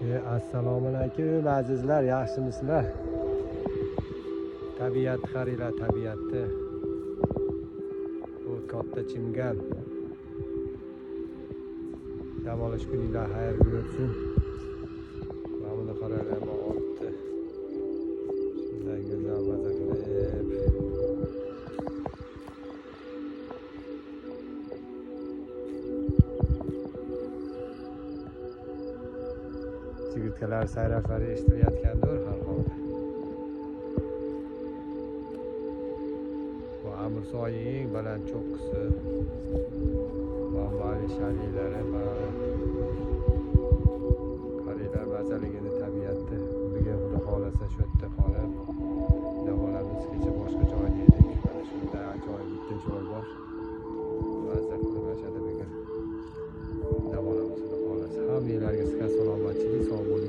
Assalomu alaykum azizlar, yaxshimisizlar? Tabiat qaranglar, tabiatni. Bu katta chimgan. Dam olish kuninglar xayrli o'tsin. Mana buni qaranglar, bu otni. Shunday go'zal maza qilib. Chigirtkalar sayraflari eshitilayotgandir har holda. Bu Amursoyning eng baland cho'qqisi. Bambali shaliylari bari. Qaranglar mazaligini tabiatni. Bugun xudo xolasa shu yerda qolib, davolamiz kecha boshqa joyda edik. Mana shunday ajoyib bitta joy bor. Mazza qilib yashadi bugun. Davolamiz xudo xolasa. Hammalarga salomatchilik, sog' bo'ling.